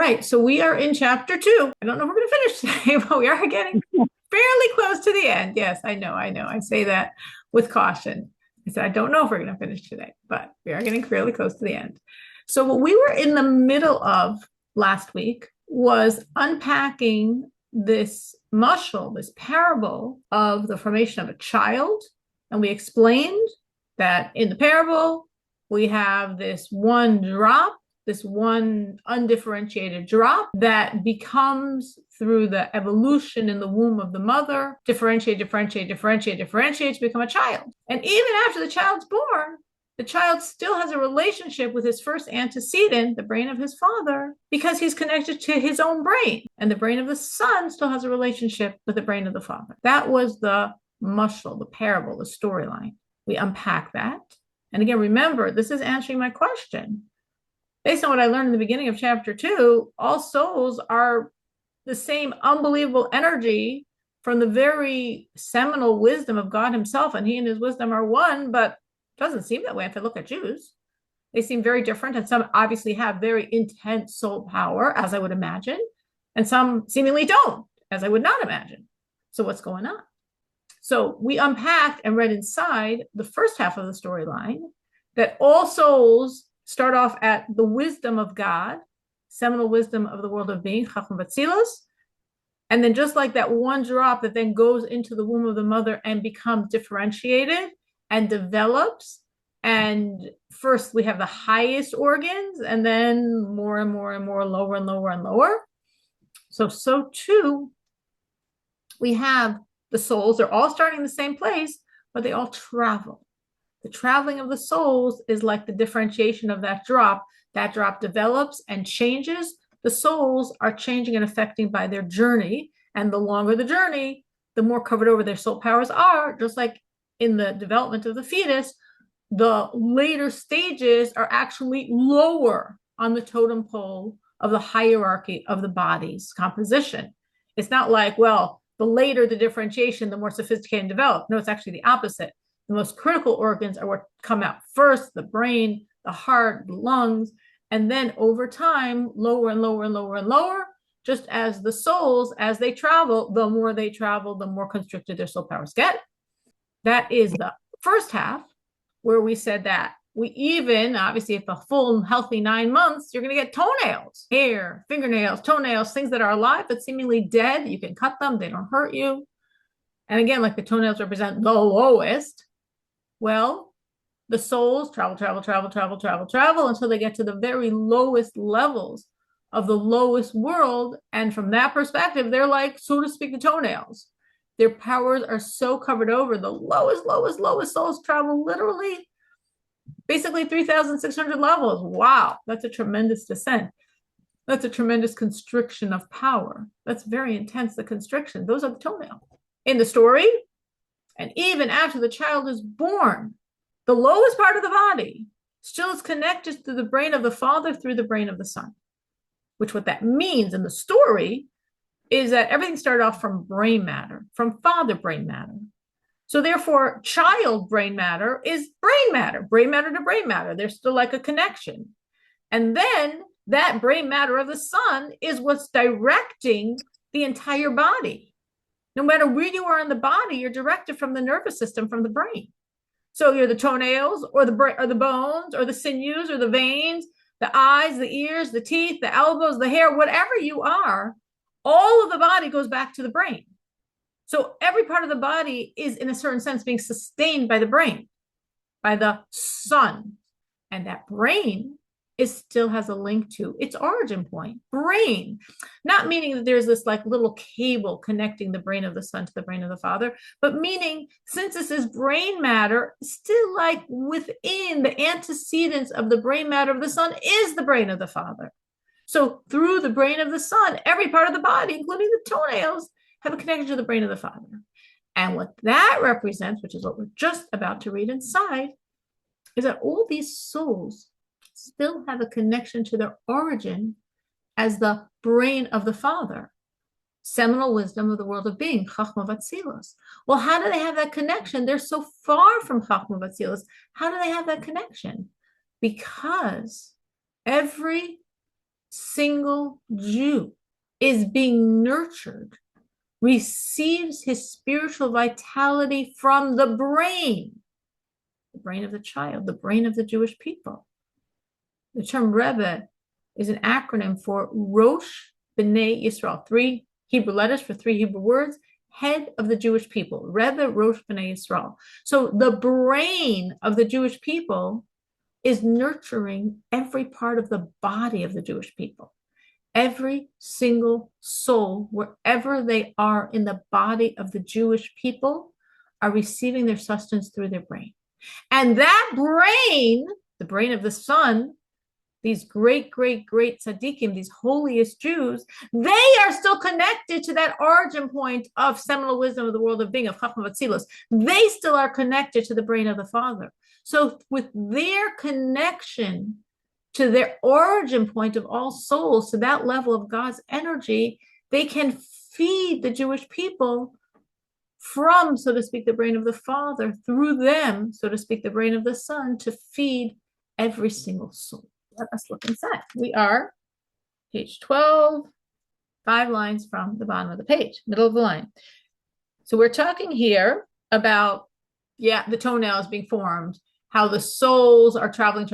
right, so we are in chapter 2. I don't know if we're going to finish today, but we are getting fairly close to the end. Yes, I know. I say that with caution. I said, I don't know if we're going to finish today, but we are getting fairly close to the end. So what we were in the middle of last week was unpacking this mashal, this parable of the formation of a child. And we explained that in the parable, we have this one drop, this one undifferentiated drop that becomes, through the evolution in the womb of the mother, differentiate to become a child. And even after the child's born, the child still has a relationship with his first antecedent, the brain of his father, because he's connected to his own brain. And the brain of the son still has a relationship with the brain of the father. That was the mashal, the parable, the storyline. We unpack that. And again, remember, this is answering my question. Based on what I learned in the beginning of chapter 2, all souls are the same unbelievable energy from the very seminal wisdom of God himself, and he and his wisdom are one, but it doesn't seem that way if I look at Jews. They seem very different, and some obviously have very intense soul power, as I would imagine, and some seemingly don't, as I would not imagine. So what's going on? So we unpacked and read inside the first half of the storyline that all souls start off at the wisdom of God, seminal wisdom of the world of being, Chacham Vatzilos. And then just like that one drop that then goes into the womb of the mother and becomes differentiated and develops. And first we have the highest organs, and then more and more and more, lower and lower and lower. So too, we have the souls. They're all starting in the same place, but they all travel. The traveling of the souls is like the differentiation of that drop. That drop develops and changes. The souls are changing and affecting by their journey. And the longer the journey, the more covered over their soul powers are. Just like in the development of the fetus, the later stages are actually lower on the totem pole of the hierarchy of the body's composition. It's not like, well, the later the differentiation, the more sophisticated and developed. No, it's actually the opposite. The most critical organs are what come out first: the brain, the heart, the lungs, and then over time, lower and lower and lower and lower, just as the souls, as they travel, the more they travel, the more constricted their soul powers get. That is the first half, where we said that we even, obviously, if a full healthy 9 months, you're going to get toenails, hair, fingernails, toenails, things that are alive but seemingly dead. You can cut them, they don't hurt you. And again, like the toenails represent the lowest. Well, the souls travel until they get to the very lowest levels of the lowest world. And from that perspective, they're like, so to speak, the toenails. Their powers are so covered over. The lowest souls travel literally, basically 3,600 levels. Wow, that's a tremendous descent. That's a tremendous constriction of power. That's very intense, the constriction. Those are the toenails. In the story, and even after the child is born, the lowest part of the body still is connected to the brain of the father through the brain of the son. Which what that means in the story is that everything started off from brain matter, from father brain matter. So therefore, child brain matter is brain matter to brain matter. There's still like a connection. And then that brain matter of the son is what's directing the entire body. No matter where you are in the body, you're directed from the nervous system, from the brain. So you're the toenails or the bones or the sinews or the veins, the eyes, the ears, the teeth, the elbows, the hair, whatever you are, all of the body goes back to the brain. So every part of the body is, in a certain sense, being sustained by the brain, by the son. And that brain still has a link to its origin point, brain. Not meaning that there's this like little cable connecting the brain of the son to the brain of the father, but meaning since this is brain matter, still like within the antecedents of the brain matter of the son is the brain of the father. So through the brain of the son, every part of the body, including the toenails, have a connection to the brain of the father. And what that represents, which is what we're just about to read inside, is that all these souls still have a connection to their origin as the brain of the father, seminal wisdom of the world of being, Chachma Vatzilos. Well, how do they have that connection? They're so far from Chachma Vatzilos. How do they have that connection? Because every single Jew is being nurtured, receives his spiritual vitality from the brain of the child, the brain of the Jewish people. The term Rebbe is an acronym for Rosh B'nai Yisrael, 3 Hebrew letters for 3 Hebrew words, head of the Jewish people, Rebbe Rosh B'nai Yisrael. So the brain of the Jewish people is nurturing every part of the body of the Jewish people. Every single soul, wherever they are in the body of the Jewish people, are receiving their sustenance through their brain. And that brain, the brain of the Son, these great, great, great tzaddikim, these holiest Jews, they are still connected to that origin point of seminal wisdom of the world of being, of Chachma Atzilus. They still are connected to the brain of the Father. So with their connection to their origin point of all souls, to that level of God's energy, they can feed the Jewish people from, so to speak, the brain of the Father, through them, so to speak, the brain of the Son, to feed every single soul. Let us look inside. We are page 12, 5 lines from the bottom of the page, middle of the line. So we're talking here about, the toenails being formed, how the souls are traveling.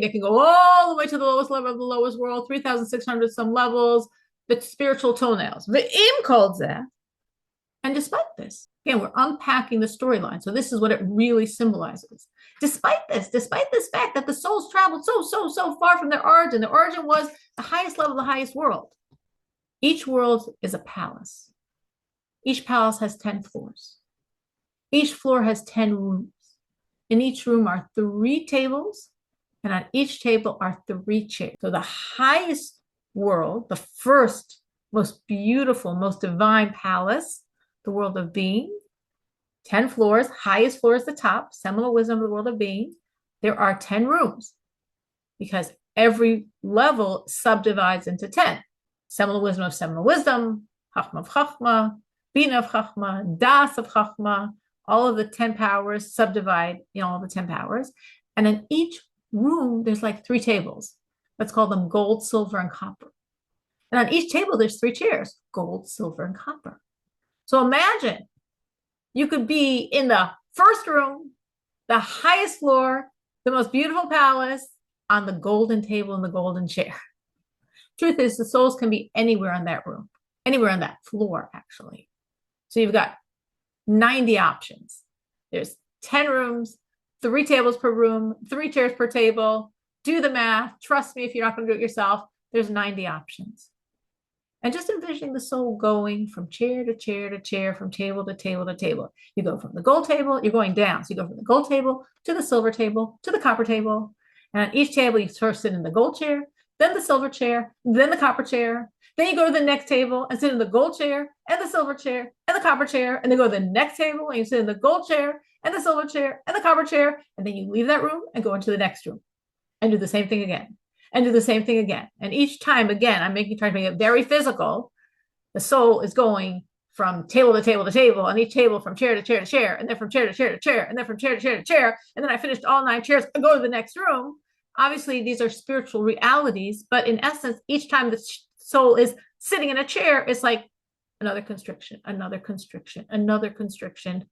They can go all the way to the lowest level of the lowest world, 3,600 some levels, the spiritual toenails. Ve'im called that. And despite this, again, we're unpacking the storyline. So this is what it really symbolizes. Despite this fact that the souls traveled so far from their origin, the origin was the highest level, the highest world. Each world is a palace. Each palace has 10 floors. Each floor has 10 rooms. In each room are 3 tables, and on each table are 3 chairs. So the highest world, the first, most beautiful, most divine palace, the world of being, 10 floors, highest floor is the top, seminal wisdom of the world of being. There are 10 rooms because every level subdivides into 10. Seminal wisdom of seminal wisdom, Chachma of Chachma, Bina of Chachma, Das of Chachma, all of the 10 powers subdivide in all the 10 powers. And in each room, there's like 3 tables. Let's call them gold, silver, and copper. And on each table, there's 3 chairs, gold, silver, and copper. So imagine you could be in the first room, the highest floor, the most beautiful palace, on the golden table and the golden chair. Truth is, the souls can be anywhere in that room, anywhere on that floor, actually. So you've got 90 options. There's 10 rooms, 3 tables per room, 3 chairs per table. Do the math. Trust me, if you're not going to do it yourself, there's 90 options. And just envisioning the soul going from chair to chair to chair, from table to table to table. You go from the gold table, you're going down. So you go from the gold table to the silver table to the copper table. And on each table, you first sit in the gold chair, then the silver chair, then the copper chair. Then you go to the next table and sit in the gold chair and the silver chair and the copper chair. And then go to the next table and you sit in the gold chair and the silver chair and the copper chair. And then you leave that room and go into the next room and do the same thing again. And do the same thing again. And each time, again, trying to make it very physical. The soul is going from table to table to table, on each table from chair to chair to chair, and then from chair to chair to chair, and then from chair to chair to chair. And then I finished all 9 chairs and go to the next room. Obviously, these are spiritual realities, but in essence, each time the soul is sitting in a chair, it's like another constriction, another constriction, another constriction.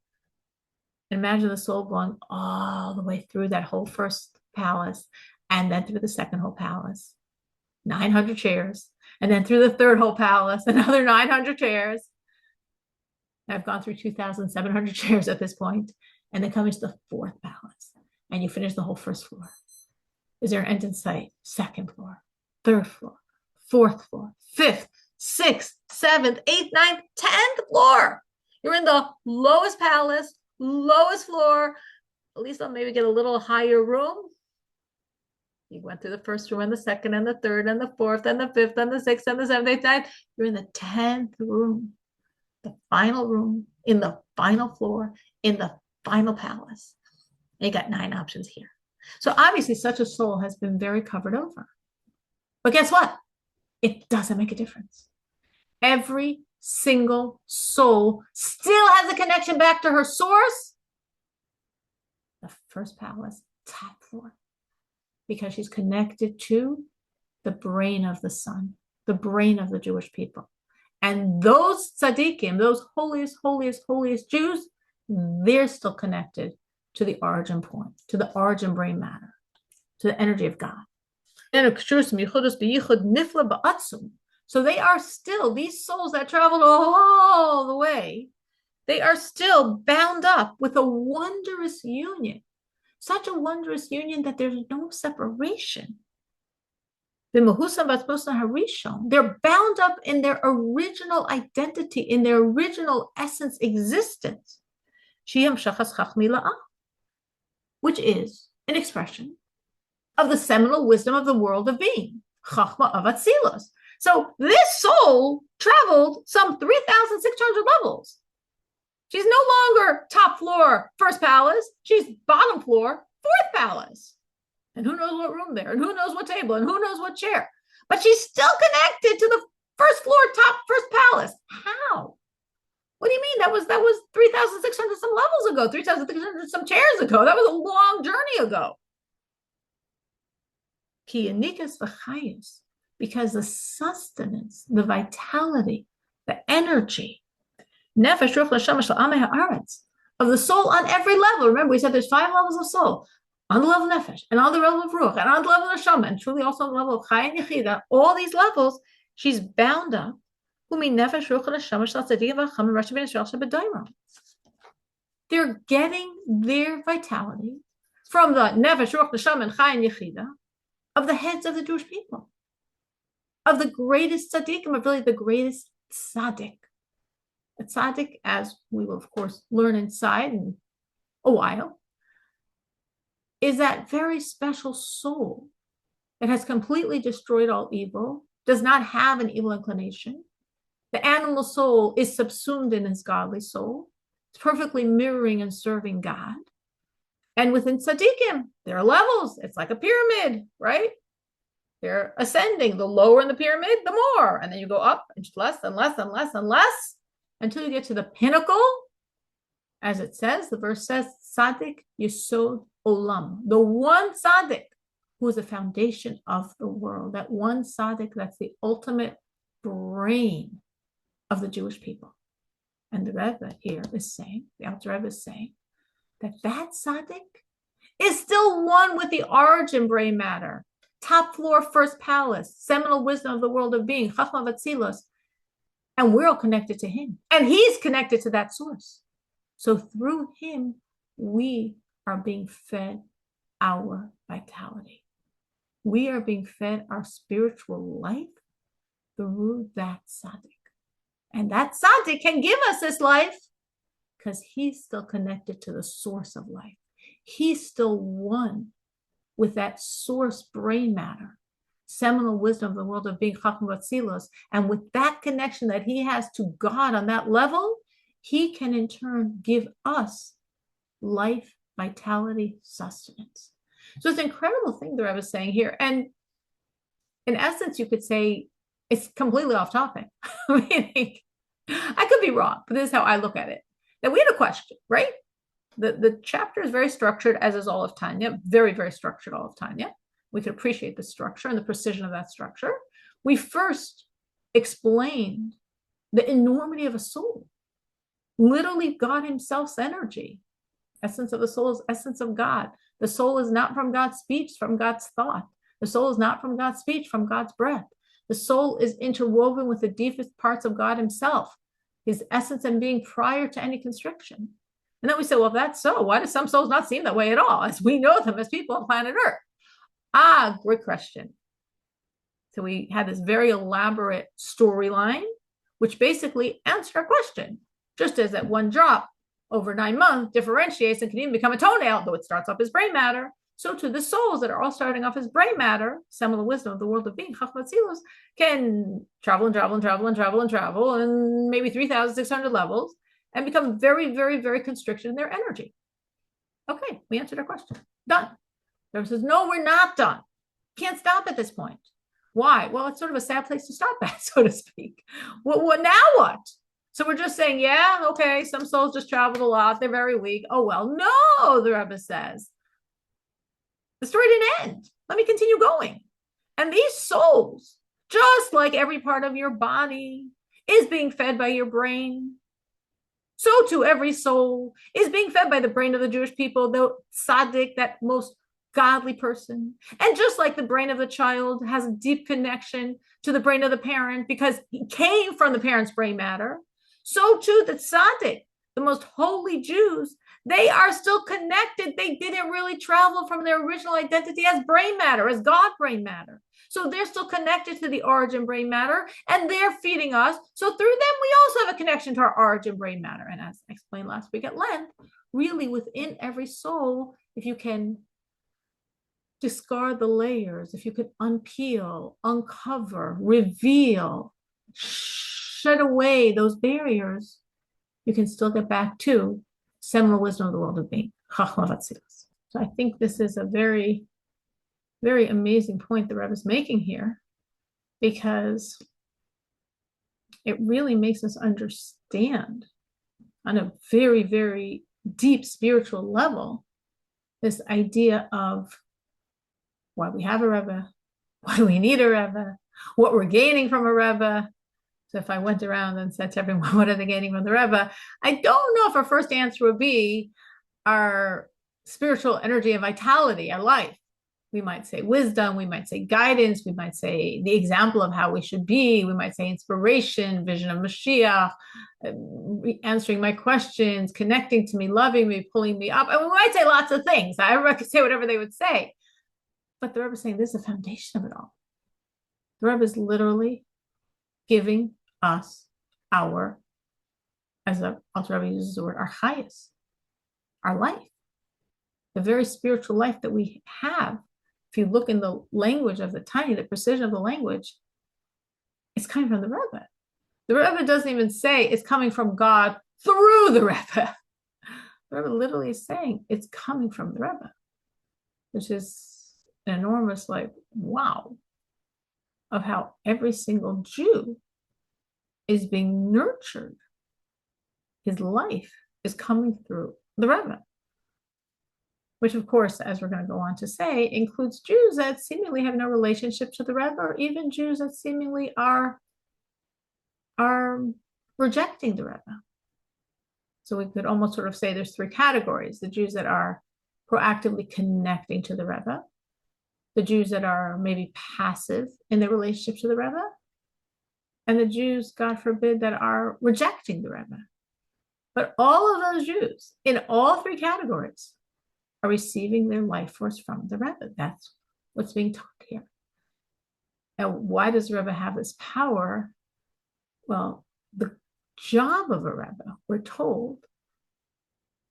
Imagine the soul going all the way through that whole first palace, and then through the second whole palace, 900 chairs, and then through the third whole palace, another 900 chairs. I've gone through 2,700 chairs at this point, and then come into the 4th palace, and you finish the whole first floor. Is there an end in sight? 2nd floor, 3rd floor, 4th floor, 5th, 6th, 7th, 8th, 9th, 10th floor. You're in the lowest palace, lowest floor. At least I'll maybe get a little higher room. You went through the first room and the second and the third and the 4th and the 5th and the 6th and the 7th, 8th, 9th. You're in the 10th room, the final room, in the final floor, in the final palace. And you got 9 options here. So obviously such a soul has been very covered over. But guess what? It doesn't make a difference. Every single soul still has a connection back to her source. The first palace, top floor. Because she's connected to the brain of the sun, the brain of the Jewish people. And those tzaddikim, those holiest, holiest, holiest Jews, they're still connected to the origin point, to the origin brain matter, to the energy of God. So they are still, these souls that traveled all the way, they are still bound up with a wondrous union, such a wondrous union that there's no separation. They're bound up in their original identity, in their original essence existence, which is an expression of the seminal wisdom of the world of being, Chachma of Atzilus. So this soul traveled some 3,600 levels. She's no longer top floor, first palace. She's bottom floor, fourth palace. And who knows what room there, and who knows what table, and who knows what chair. But she's still connected to the first floor, first palace. How? What do you mean? That was 3,600 some levels ago, 3,600 some chairs ago. That was a long journey ago. Because the sustenance, the vitality, the energy, of the soul on every level. Remember, we said there's 5 levels of soul. On the level of nefesh, and on the level of ruach, and on the level of neshama, and truly also on the level of chai and yechida, all these levels, she's bound up. They're getting their vitality from the nefesh, ruach, neshama, and chai and yechida of the heads of the Jewish people, of the greatest tzaddikim, of really the greatest tzaddik. A tzaddik, as we will of course learn inside in a while, is that very special soul that has completely destroyed all evil, does not have an evil inclination. The animal soul is subsumed in his godly soul. It's perfectly mirroring and serving God. And within tzaddikim, there are levels. It's like a pyramid, right? They're ascending. The lower in the pyramid, the more. And then you go up and less and less and less and less until you get to the pinnacle. As it says, the verse says, tzaddik yesod olam, the one tzaddik who is the foundation of the world, that one tzaddik that's the ultimate brain of the Jewish people. And the Rebbe here is saying, the Alter Rebbe is saying, that tzaddik is still one with the origin brain matter, top floor, first palace, seminal wisdom of the world of being, Chachma Vatzilos, and we're all connected to him, and he's connected to that source. So through him, we are being fed our vitality. We are being fed our spiritual life through that tzaddik. And that tzaddik can give us this life because he's still connected to the source of life. He's still one with that source brain matter, seminal wisdom of the world of being Chacham Vatzilos. And with that connection that he has to God on that level, he can in turn give us life, vitality, sustenance. So it's an incredible thing that I was saying here. And in essence, you could say it's completely off topic. Meaning, I could be wrong, but this is how I look at it. Now, we had a question, right? The chapter is very structured, as is all of Tanya, very, very structured, all of Tanya. We could appreciate the structure and the precision of that structure. We first explained the enormity of a soul, literally God himself's energy. Essence of the soul is essence of God. The soul is not from God's speech, from God's thought. The soul is not from God's speech, from God's breath. The soul is interwoven with the deepest parts of God himself, his essence and being prior to any constriction. And then we say, well, if that's so, why do some souls not seem that way at all, as we know them as people on planet Earth? Great question. So we had this very elaborate storyline, which basically answered our question. Just as that one drop over 9 months differentiates and can even become a toenail, though it starts off as brain matter, so too the souls that are all starting off as brain matter, seminal wisdom of the world of being, Chachma Tzilus, can travel and travel and travel and travel and travel and maybe 3,600 levels and become very, very, very constricted in their energy. Okay, we answered our question. Done. Rebbe says, no, we're not done. Can't stop at this point. Why? Well, it's sort of a sad place to stop at, so to speak. What now what? So we're just saying, yeah, okay, some souls just traveled a lot. They're very weak. Oh, well, no, the Rebbe says. The story didn't end. Let me continue going. And these souls, just like every part of your body is being fed by your brain, so too every soul is being fed by the brain of the Jewish people, the tzaddik, that most godly person. And just like the brain of the child has a deep connection to the brain of the parent because he came from the parent's brain matter, so too the tzaddik, the most holy Jews, they are still connected. They didn't really travel from their original identity as brain matter, as God brain matter. So they're still connected to the origin brain matter, and they're feeding us. So through them, we also have a connection to our origin brain matter. And as I explained last week at length, really within every soul, if you can discard the layers, if you could unpeel, uncover, reveal, shed away those barriers, you can still get back to seminal wisdom of the world of being. So I think this is a very, very amazing point the Rebbe is making here, because it really makes us understand on a very, very deep spiritual level this idea of why we have a Rebbe, why we need a Rebbe, what we're gaining from a Rebbe. So if I went around and said to everyone, what are they gaining from the Rebbe? I don't know if our first answer would be our spiritual energy and vitality, our life. We might say wisdom, we might say guidance, we might say the example of how we should be, we might say inspiration, vision of Mashiach, answering my questions, connecting to me, loving me, pulling me up. And we might say lots of things. Everyone could say whatever they would say. But the Rebbe is saying this is the foundation of it all. The Rebbe is literally giving us our, as the Alter Rebbe uses the word, our highest, our life, the very spiritual life that we have. If you look in the language of the Tanya, the precision of the language, it's coming from the Rebbe. The Rebbe doesn't even say it's coming from God through the Rebbe. The Rebbe literally is saying it's coming from the Rebbe, which is an enormous, wow, of how every single Jew is being nurtured. His life is coming through the Rebbe, which, of course, as we're going to go on to say, includes Jews that seemingly have no relationship to the Rebbe, or even Jews that seemingly are rejecting the Rebbe. So we could almost sort of say there's three categories: the Jews that are proactively connecting to the Rebbe, the Jews that are maybe passive in their relationship to the Rebbe, and the Jews, God forbid, that are rejecting the Rebbe. But all of those Jews in all three categories are receiving their life force from the Rebbe. That's what's being taught here. And why does the Rebbe have this power? Well, the job of a Rebbe, we're told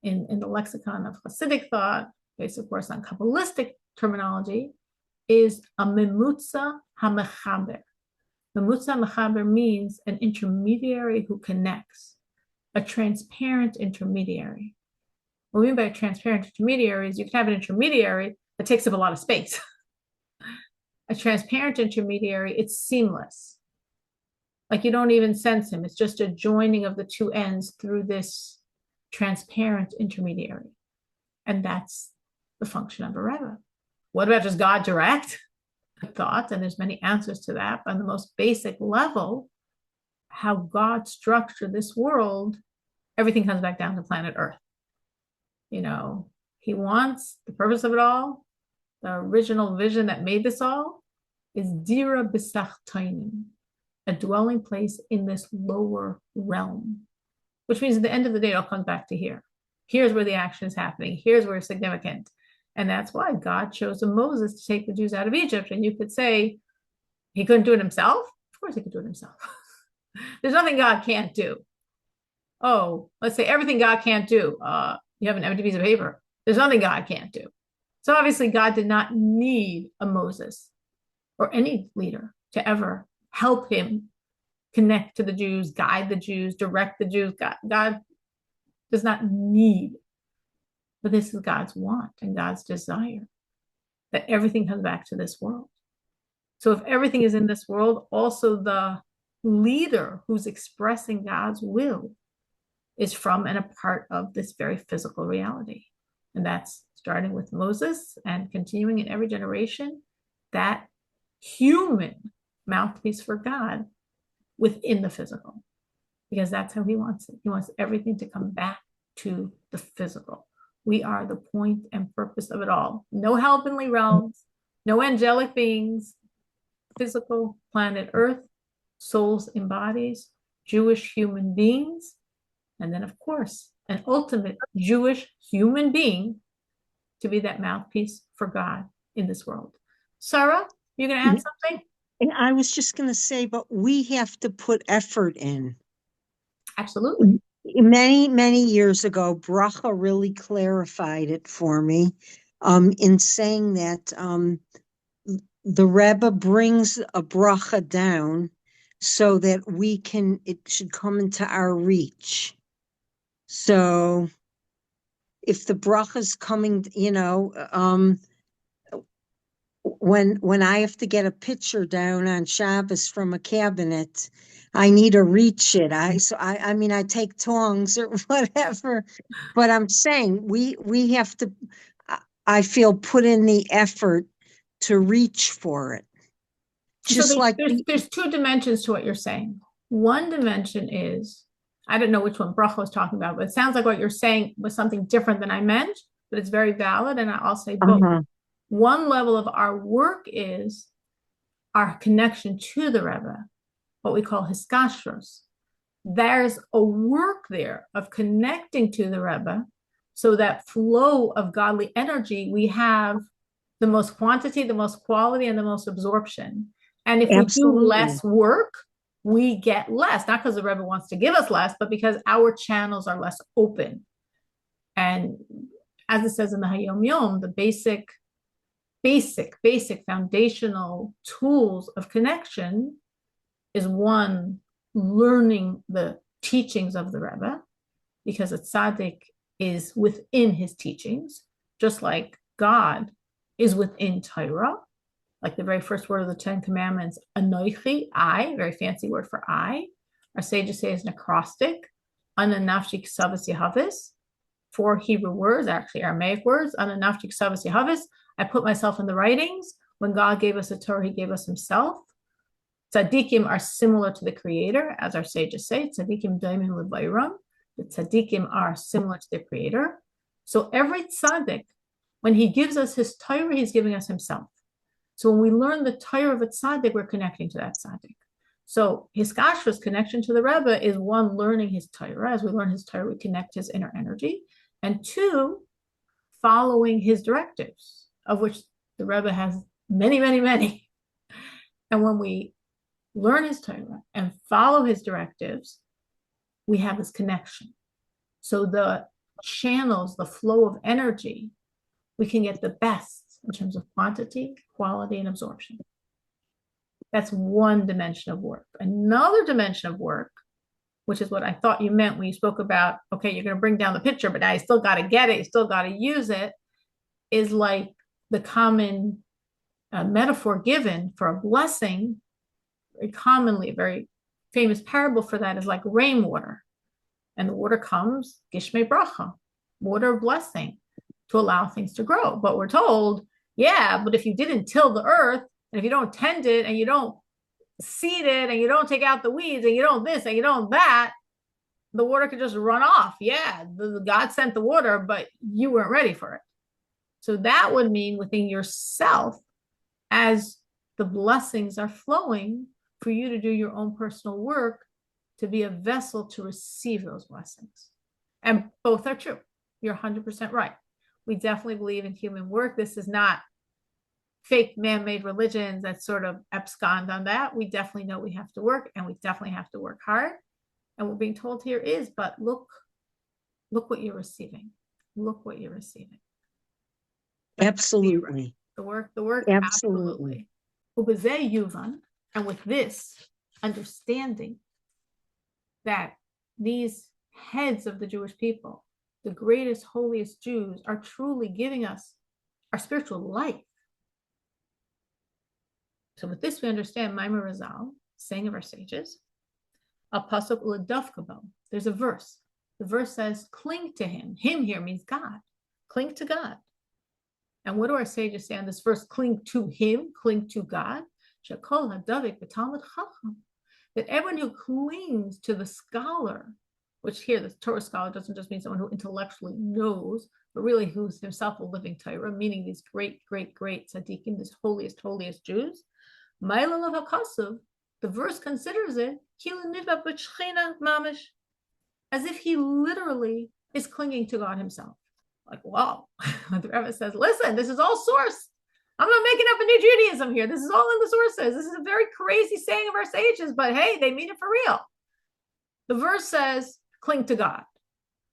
in the lexicon of Hasidic thought, based of course on Kabbalistic terminology, is a memutza hamechaber. Memutza mechaber means an intermediary who connects, a transparent intermediary. What we mean by a transparent intermediary is you can have an intermediary that takes up a lot of space. A transparent intermediary, it's seamless. Like you don't even sense him. It's just a joining of the two ends through this transparent intermediary. And that's the function of a Rebbe. What about just God direct? Thought, and there's many answers to that, but on the most basic level, how God structured this world, everything comes back down to planet Earth. You know, he wants the purpose of it all, the original vision that made this all, is dira b'sachtainim, a dwelling place in this lower realm, which means at the end of the day, it all comes back to here. Here's where the action is happening. Here's where it's significant. And that's why God chose a Moses to take the Jews out of Egypt. And you could say he couldn't do it himself. Of course he could do it himself. There's nothing God can't do. Oh, let's say everything God can't do. You have an empty piece of paper. There's nothing God can't do. So obviously God did not need a Moses or any leader to ever help him connect to the Jews, guide the Jews, direct the Jews. God does not need. But this is God's want and God's desire, that everything comes back to this world. So if everything is in this world, also the leader who's expressing God's will is from and a part of this very physical reality. And that's starting with Moses and continuing in every generation. That human mouthpiece for God within the physical, because that's how he wants it. He wants everything to come back to the physical. We are the point and purpose of it all. No heavenly realms, no angelic beings, physical planet Earth, souls in bodies, Jewish human beings, and then, of course, an ultimate Jewish human being to be that mouthpiece for God in this world. Sarah, you're going to add something? And I was just going to say, but we have to put effort in. Absolutely. Many, many years ago, Bracha really clarified it for me in saying that the Rebbe brings a bracha down so that it should come into our reach. So if the bracha is coming, when I have to get a picture down on Shabbos from a cabinet, I need to reach it. I mean, I take tongs or whatever, but I'm saying we have to, I feel, put in the effort to reach for it. Just so like there's two dimensions to what you're saying. One dimension is, I don't know which one Bracha was talking about, but it sounds like what you're saying was something different than I meant, but it's very valid, and I'll say both. One level of our work is our connection to the Rebbe, what we call hiskashrus. There's a work there of connecting to the Rebbe, so that flow of godly energy, we have the most quantity, the most quality, and the most absorption. And if we do less work, we get less, not because the Rebbe wants to give us less, but because our channels are less open. And as it says in the Hayom Yom, the basic foundational tools of connection is one, learning the teachings of the Rebbe, because a tzaddik is within his teachings, just like God is within Torah, like the very first word of the Ten Commandments, Anoichi, I, very fancy word for I. Our sages say is an acrostic, Ananafshi Ksavas Yahavis, 4 Hebrew words, actually Aramaic words, Ananafshi Ksavas Yahavis. I put myself in the writings. When God gave us a Torah, he gave us himself. Tzaddikim are similar to the Creator, as our sages say. Tzaddikim daimim lebayram. The tzaddikim are similar to the Creator. So every tzaddik, when he gives us his Torah, he's giving us himself. So when we learn the Torah of a tzaddik, we're connecting to that tzaddik. So hiskashrus, connection to the Rebbe, is one, learning his Torah. As we learn his Torah, we connect his inner energy. And 2, following his directives, of which the Rebbe has many, many, many. And when we learn his Torah and follow his directives, we have this connection. So the channels, the flow of energy, we can get the best in terms of quantity, quality, and absorption. That's one dimension of work. Another dimension of work, which is what I thought you meant when you spoke about, okay, you're going to bring down the picture, but now you still got to get it, you still got to use it, is like the common metaphor given for a blessing. Very commonly, a very famous parable for that is like rainwater. And the water comes, gishmei bracha, water of blessing, to allow things to grow. But we're told, yeah, but if you didn't till the earth, and if you don't tend it, and you don't seed it, and you don't take out the weeds, and you don't this, and you don't that, the water could just run off. Yeah, God sent the water, but you weren't ready for it. So that would mean within yourself, as the blessings are flowing, for you to do your own personal work, to be a vessel to receive those blessings. And both are true. You're 100% right. We definitely believe in human work. This is not fake man-made religions that sort of abscond on that. We definitely know we have to work, and we definitely have to work hard. And what we're being told here is, but look what you're receiving. Look what you're receiving. Absolutely. The work, absolutely. And with this understanding that these heads of the Jewish people, the greatest, holiest Jews, are truly giving us our spiritual life. So with this, we understand Maimar Razal, saying of our sages, a pasuk uladafkabo. There's a verse. The verse says, cling to him. Him here means God. Cling to God. And what do our sages say on this verse? Cling to him, cling to God. that everyone who clings to the scholar, which here the Torah scholar doesn't just mean someone who intellectually knows, but really who's himself a living Torah, meaning these great tzaddikim, these holiest Jews. The verse considers it as if he literally is clinging to God himself. Like, wow. The Rebbe says, listen, this is all source. I'm not making up a new Judaism here. This is all in the sources. This is a very crazy saying of our sages, but hey, they mean it for real. The verse says, cling to God.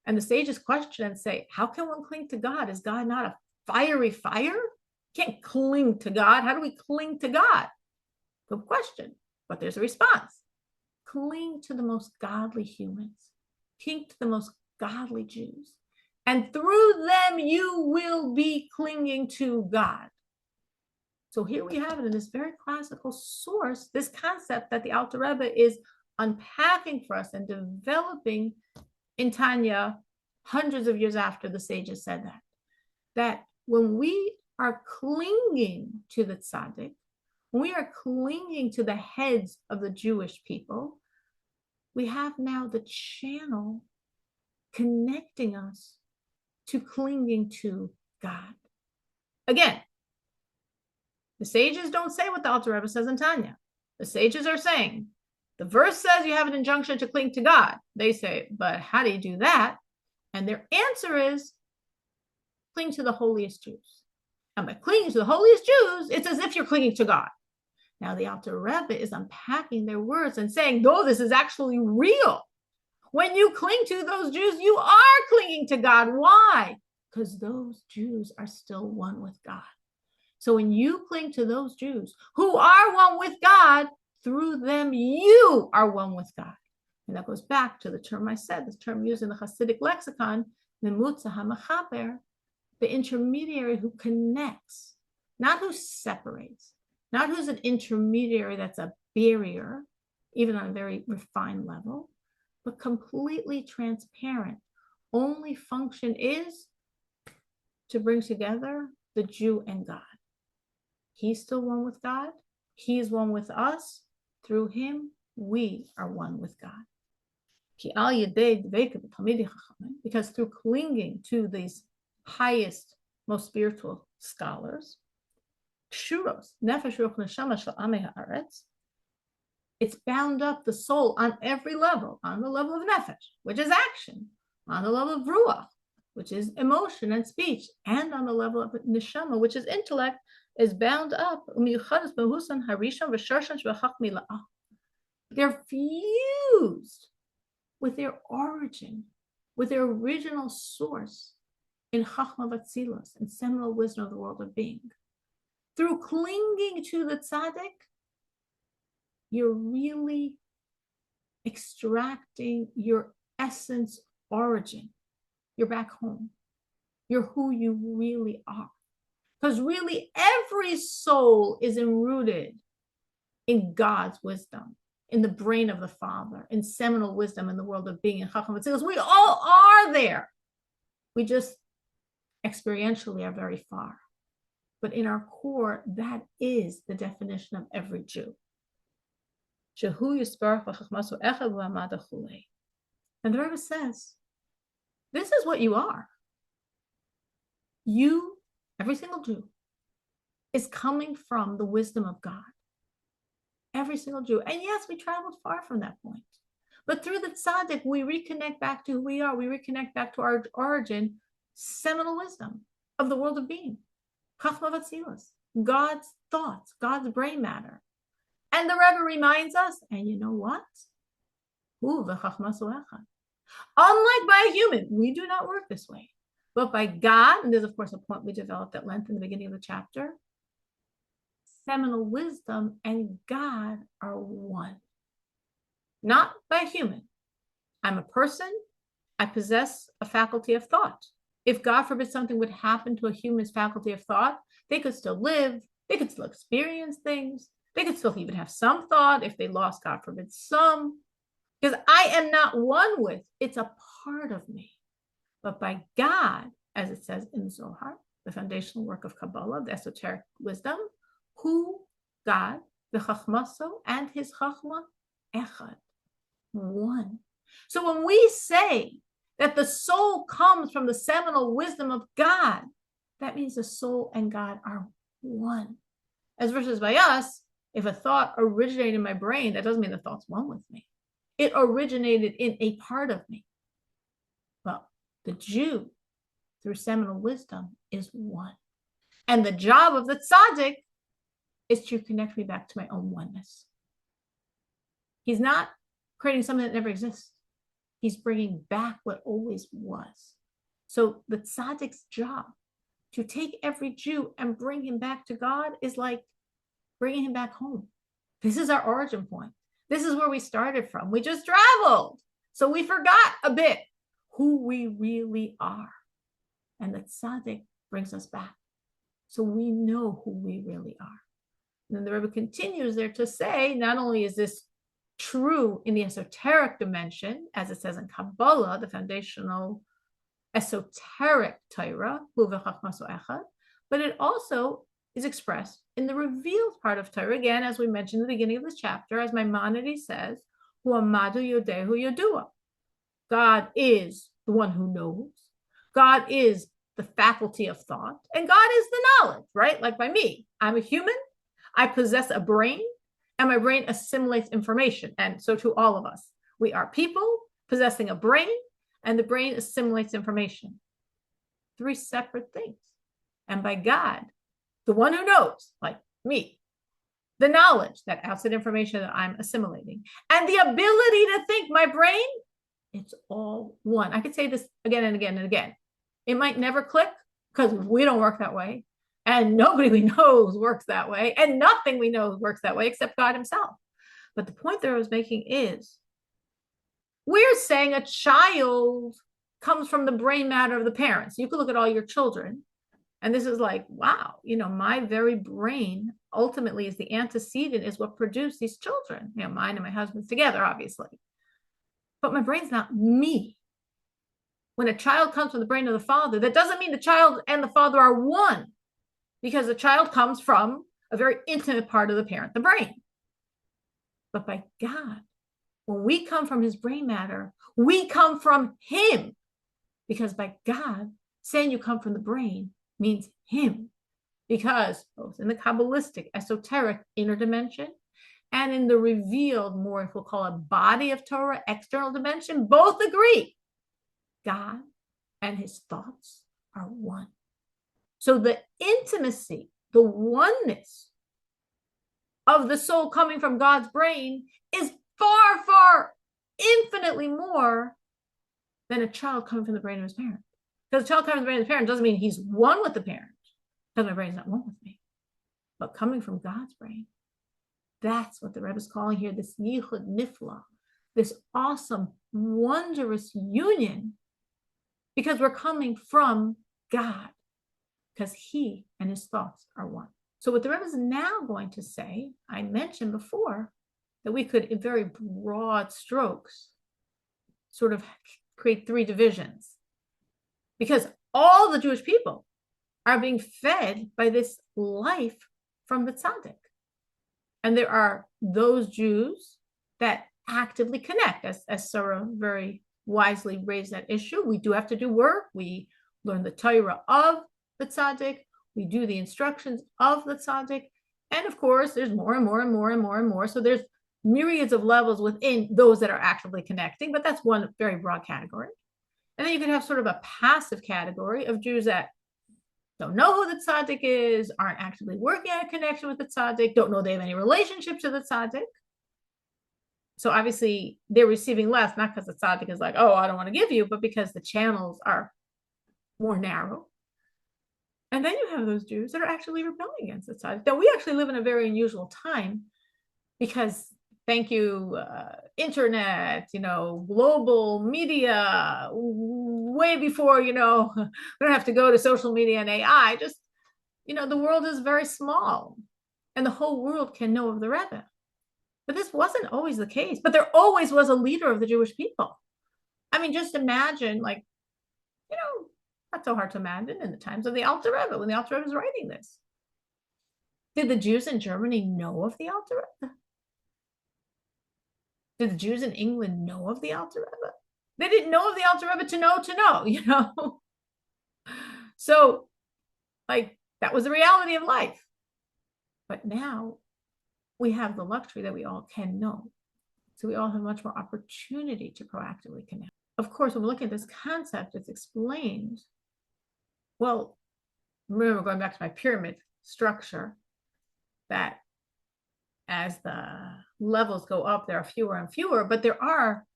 And the sages question and say, how can one cling to God? Is God not a fiery fire? You can't cling to God. How do we cling to God? Good question, but there's a response. Cling to the most godly humans. Cling to the most godly Jews. And through them, you will be clinging to God. So here we have it in this very classical source, this concept that the Alter Rebbe is unpacking for us and developing in Tanya hundreds of years after the sages said that when we are clinging to the tzaddik, when we are clinging to the heads of the Jewish people, we have now the channel connecting us to clinging to God. Again, the sages don't say what the Alter Rebbe says in Tanya. The sages are saying, the verse says you have an injunction to cling to God. They say, but how do you do that? And their answer is, cling to the holiest Jews. And by clinging to the holiest Jews, it's as if you're clinging to God. Now the Alter Rebbe is unpacking their words and saying, no, this is actually real. When you cling to those Jews, you are clinging to God. Why? Because those Jews are still one with God. So when you cling to those Jews who are one with God, through them you are one with God. And that goes back to the term I said, this term used in the Hasidic lexicon, Memutza HaMachaber, the intermediary who connects, not who separates, not who's an intermediary that's a barrier, even on a very refined level, but completely transparent. Only function is to bring together the Jew and God. He's still one with God. He's one with us. Through him, we are one with God. Because through clinging to these highest, most spiritual scholars, it's bound up the soul on every level, on the level of nefesh, which is action, on the level of ruach, which is emotion and speech, and on the level of neshama, which is intellect, is bound up. They're fused with their origin, with their original source in Chachma Vatzilos, in seminal wisdom of the world of being. Through clinging to the tzaddik, you're really extracting your essence origin. You're back home. You're who you really are. Because really every soul is enrooted in God's wisdom, in the brain of the Father, in seminal wisdom in the world of being in Chacham Vatzilos. We all are there. We just experientially are very far. But in our core, that is the definition of every Jew. And the Rebbe says, this is what you are. You, every single Jew, is coming from the wisdom of God. Every single Jew. And yes, we traveled far from that point. But through the tzaddik, we reconnect back to who we are. We reconnect back to our origin, seminal wisdom of the world of being. Chachma Vatzilos, God's thoughts, God's brain matter. And the Rebbe reminds us, and you know what? Unlike by a human, we do not work this way. But by God, and there's of course a point we developed at length in the beginning of the chapter, seminal wisdom and God are one. Not by a human. I'm a person, I possess a faculty of thought. If God forbid something would happen to a human's faculty of thought, they could still live, they could still experience things, they could still even have some thought if they lost, God forbid, some. Because I am not one with, it's a part of me. But by God, as it says in Zohar, the foundational work of Kabbalah, the esoteric wisdom, who God the chachmaso and his chachma, echad, one. So when we say that the soul comes from the seminal wisdom of God, that means the soul and God are one. As versus by us, if a thought originated in my brain, that doesn't mean the thought's one with me. It originated in a part of me. Well, the Jew, through seminal wisdom, is one. And the job of the tzaddik is to connect me back to my own oneness. He's not creating something that never exists. He's bringing back what always was. So the tzaddik's job to take every Jew and bring him back to God is like bringing him back home. This is our origin point. This is where we started from. We just traveled. So we forgot a bit who we really are. And the tzaddik brings us back. So we know who we really are. And then the Rebbe continues there to say, not only is this true in the esoteric dimension, as it says in Kabbalah, the foundational esoteric Torah, but it also is expressed in the revealed part of Torah, again, as we mentioned in the beginning of this chapter, as Maimonides says, Huamadu Yodehu Yodua. God is the one who knows. God is the faculty of thought, and God is the knowledge, right? Like by me, I'm a human, I possess a brain, and my brain assimilates information. And so to all of us, we are people possessing a brain, and the brain assimilates information. Three separate things. And by God, the one who knows, like me, the knowledge, that outside information that I'm assimilating, and the ability to think, my brain, it's all one. I could say this again and again and again. It might never click because we don't work that way. And nobody we know works that way. And nothing we know works that way except God himself. But the point that I was making is, we're saying a child comes from the brain matter of the parents. You could look at all your children. And this is like, wow, my very brain ultimately is the antecedent, is what produced these children. Mine and my husband's together, obviously. But my brain's not me. When a child comes from the brain of the father, that doesn't mean the child and the father are one, because the child comes from a very intimate part of the parent, the brain. But by God, when we come from his brain matter, we come from him. Because by God, saying you come from the brain means him. Because both in the Kabbalistic, esoteric inner dimension, and in the revealed, more if we'll call it body of Torah, external dimension, both agree. God and his thoughts are one. So the intimacy, the oneness of the soul coming from God's brain is far, far, infinitely more than a child coming from the brain of his parent. Because a child coming from the brain of his parent doesn't mean he's one with the parent, because my brain's not one with me. But coming from God's brain, that's what the Rebbe is calling here, this yichud nifla, this awesome, wondrous union, because we're coming from God, because he and his thoughts are one. So what the Rebbe is now going to say, I mentioned before, that we could, in very broad strokes, sort of create three divisions. Because all the Jewish people are being fed by this life from the tzaddik. And there are those Jews that actively connect, as Sarah very wisely raised that issue. We do have to do work. We learn the Torah of the tzaddik. We do the instructions of the tzaddik. And of course, there's more and more and more and more and more. So there's myriads of levels within those that are actively connecting, but that's one very broad category. And then you could have sort of a passive category of Jews that don't know who the tzaddik is, aren't actively working on a connection with the tzaddik, don't know they have any relationship to the tzaddik. So obviously they're receiving less, not because the tzaddik is like, oh, I don't want to give you, but because the channels are more narrow. And then you have those Jews that are actually rebelling against the tzaddik. Now, we actually live in a very unusual time because, thank you, internet, global media, way before, we don't have to go to social media and AI. Just, the world is very small and the whole world can know of the Rebbe. But this wasn't always the case. But there always was a leader of the Jewish people. I mean, just imagine, not so hard to imagine in the times of the Alter Rebbe, when the Alter Rebbe was writing this. Did the Jews in Germany know of the Alter Rebbe? Did the Jews in England know of the Alter Rebbe? They didn't know of the Alter Rebbe to know, you know? So, like, that was the reality of life. But now we have the luxury that we all can know. So we all have much more opportunity to proactively connect. Of course, when we look at this concept, it's explained. Well, remember going back to my pyramid structure, that as the levels go up, there are fewer and fewer, but there are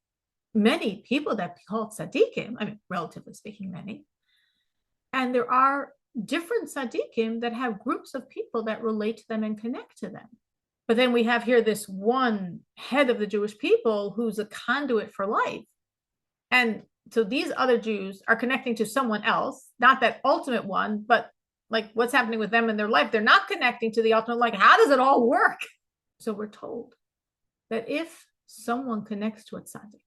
many people that call tzaddikim. I mean, relatively speaking, many. And there are different tzaddikim that have groups of people that relate to them and connect to them. But then we have here this one head of the Jewish people who's a conduit for life. And so these other Jews are connecting to someone else, not that ultimate one, but like what's happening with them in their life. They're not connecting to the ultimate, like, how does it all work? So we're told that if someone connects to a tzaddik,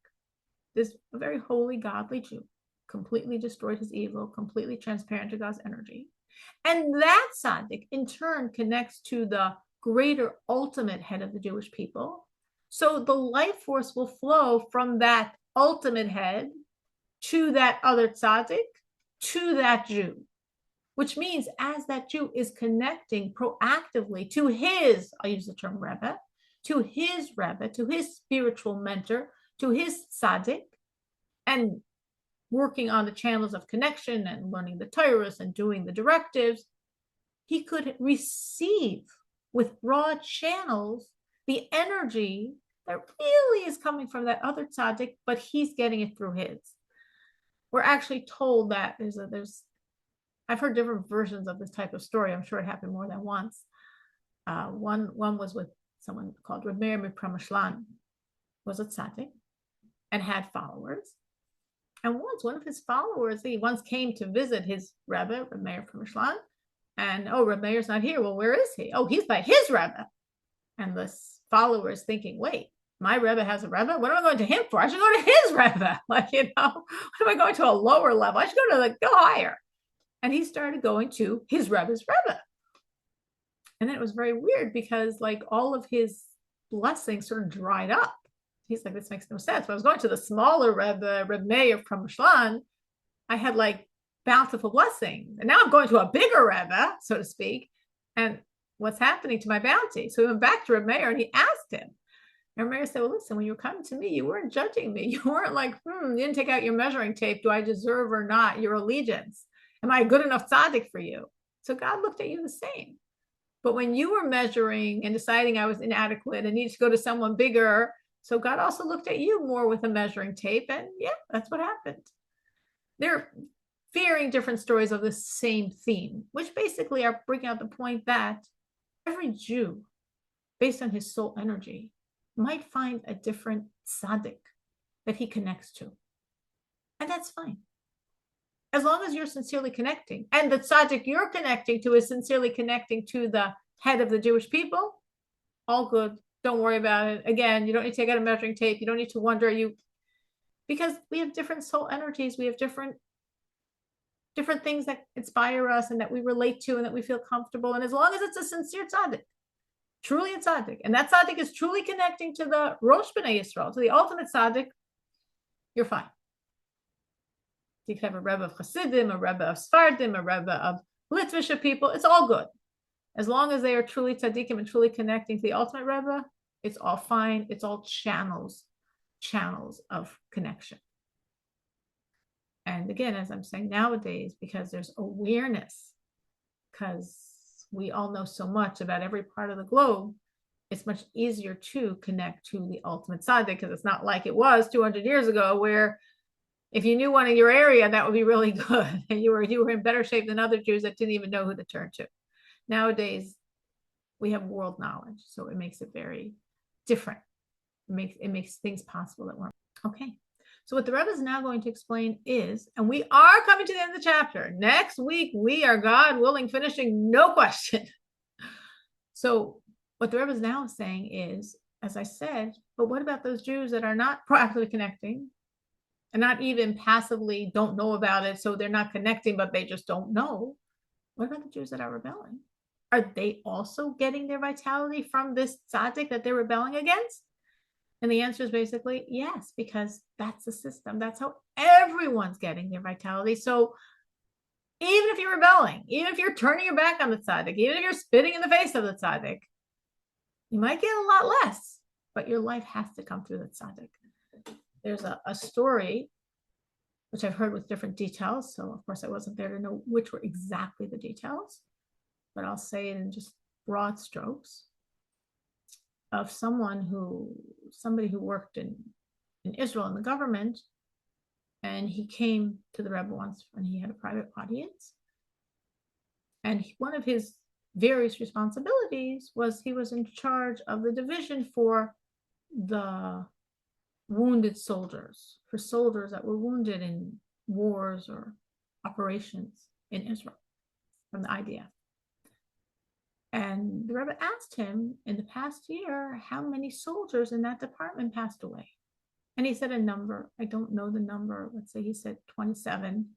this a very holy, godly Jew, completely destroyed his evil, completely transparent to God's energy, and that tzaddik in turn connects to the greater ultimate head of the Jewish people. So the life force will flow from that ultimate head to that other tzaddik, to that Jew, which means as that Jew is connecting proactively to his, I'll use the term Rebbe, to his spiritual mentor, to his tzaddik, and working on the channels of connection and learning the Torahs and doing the directives, he could receive with broad channels the energy that really is coming from that other tzaddik, but he's getting it through his. We're actually told that I've heard different versions of this type of story. I'm sure it happened more than once. One was with someone called Rebbe Meir Premishlan, was a tzaddik and had followers. And once one of his followers, he once came to visit his Rebbe, Rebbe Meir Premishlan, and Rebbe Meir's not here. Well, where is he? Oh, he's by his Rebbe. And the follower is thinking, wait, my Rebbe has a Rebbe? What am I going to him for? I should go to his Rebbe. Like, what am I going to a lower level? I should go higher. And he started going to his Rebbe's Rebbe. And then it was very weird because like all of his blessings sort of dried up. He's like, this makes no sense. When I was going to the smaller Rebbe, Rebbe Meir from Mishlan, I had like bountiful blessings. And now I'm going to a bigger Rebbe, so to speak. And what's happening to my bounty? So he went back to Rebbe Meir and he asked him. And Rebbe Meir said, well, listen, when you were coming to me, you weren't judging me. You weren't like, you didn't take out your measuring tape. Do I deserve or not your allegiance? Am I a good enough tzaddik for you? So God looked at you the same. But when you were measuring and deciding I was inadequate and needed to go to someone bigger, so God also looked at you more with a measuring tape. And yeah, that's what happened. They're varying different stories of the same theme, which basically are bringing out the point that every Jew, based on his soul energy, might find a different tzaddik that he connects to. And that's fine. As long as you're sincerely connecting, and the tzaddik you're connecting to is sincerely connecting to the head of the Jewish people, all good. Don't worry about it. Again, you don't need to take out a measuring tape. You don't need to wonder because we have different soul energies. We have different things that inspire us and that we relate to and that we feel comfortable. And as long as it's a sincere tzaddik, truly a tzaddik, and that tzaddik is truly connecting to the Rosh B'nai Yisrael, to the ultimate tzaddik, you're fine. You can have a Rebbe of Hasidim, a Rebbe of Sfardim, a Rebbe of Litvisha people. It's all good. As long as they are truly tzaddikim and truly connecting to the ultimate Rebbe, it's all fine. It's all channels of connection. And again, as I'm saying nowadays, because there's awareness, because we all know so much about every part of the globe, it's much easier to connect to the ultimate tzaddik, because it's not like it was 200 years ago where if you knew one in your area, that would be really good. And you were in better shape than other Jews that didn't even know who to turn to. Nowadays, we have world knowledge, so it makes it very different. It makes things possible that weren't. Okay. So what the Rebbe is now going to explain is, and we are coming to the end of the chapter. Next week, we are, God willing, finishing, no question. So what the Rebbe is now saying is, as I said, but what about those Jews that are not proactively connecting and not even passively don't know about it, so they're not connecting, but they just don't know? What about the Jews that are rebelling? Are they also getting their vitality from this tzaddik that they're rebelling against? And the answer is basically yes, because that's the system. That's how everyone's getting their vitality. So even if you're rebelling, even if you're turning your back on the tzaddik, even if you're spitting in the face of the tzaddik, you might get a lot less, but your life has to come through the tzaddik. There's a story which I've heard with different details. So of course I wasn't there to know which were exactly the details, but I'll say it in just broad strokes of somebody who worked in Israel in the government, and he came to the Rebbe once and he had a private audience. And one of his various responsibilities was he was in charge of the division for the wounded soldiers, for soldiers that were wounded in wars or operations in Israel from the IDF. And the Rebbe asked him in the past year how many soldiers in that department passed away. And he said a number. I don't know the number. Let's say he said 27,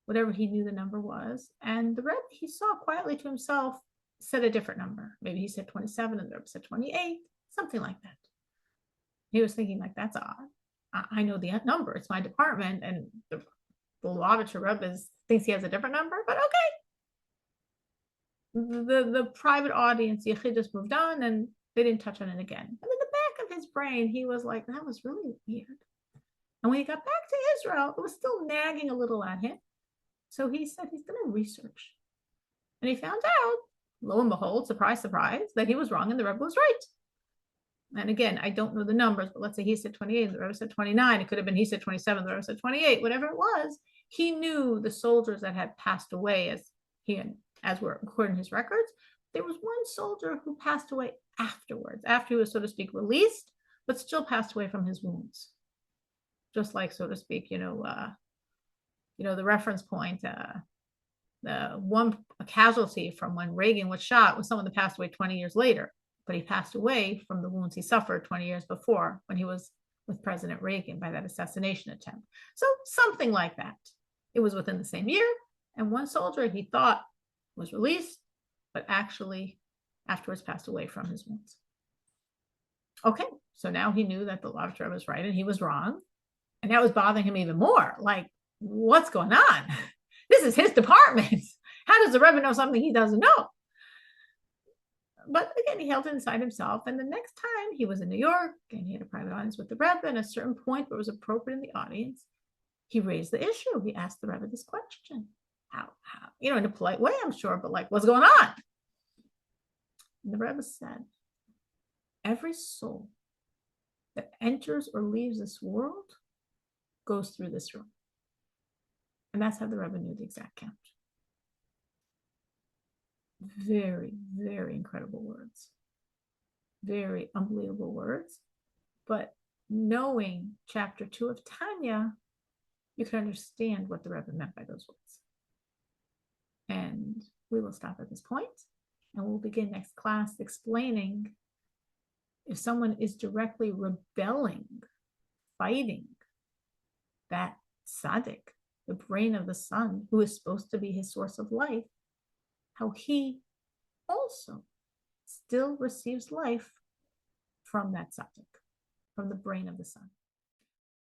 whatever he knew the number was. And the Rebbe, he saw quietly to himself, said a different number. Maybe he said 27 and the Rebbe said 28, something like that. He was thinking like, that's odd. I know the number. It's my department. And the Lubavitcher Rebbe thinks he has a different number, but okay. The private audience, Yechid just moved on and they didn't touch on it again. And in the back of his brain, he was like, that was really weird. And when he got back to Israel, it was still nagging a little at him. So he said he's going to research. And he found out, lo and behold, surprise, surprise, that he was wrong and the Rebbe was right. And again, I don't know the numbers, but let's say he said 28 and the Rebbe said 29. It could have been he said 27, the Rebbe said 28, whatever it was. He knew the soldiers that had passed away as were according to his records. There was one soldier who passed away afterwards, after he was, so to speak, released, but still passed away from his wounds. Just like, so to speak, the reference point, a casualty from when Reagan was shot was someone that passed away 20 years later, but he passed away from the wounds he suffered 20 years before when he was with President Reagan by that assassination attempt. So something like that. It was within the same year, and one soldier he thought was released, but actually afterwards passed away from his wounds. Okay, so now he knew that the Lubavitcher was right and he was wrong, and that was bothering him even more. Like, what's going on? This is his department. How does the Rebbe know something he doesn't know? But again, he held it inside himself. And the next time he was in New York and he had a private audience with the Rebbe, and at a certain point where it was appropriate in the audience, he raised the issue. He asked the Rebbe this question. How, in a polite way, I'm sure, but like, what's going on? And the Rebbe said, every soul that enters or leaves this world goes through this room. And that's how the Rebbe knew the exact count. Very, very incredible words. Very unbelievable words. But knowing chapter 2 of Tanya, you can understand what the Rebbe meant by those words. And we will stop at this point, and we'll begin next class explaining if someone is directly rebelling, fighting that tzaddik, the brain of the sun, who is supposed to be his source of life, how he also still receives life from that tzaddik, from the brain of the sun.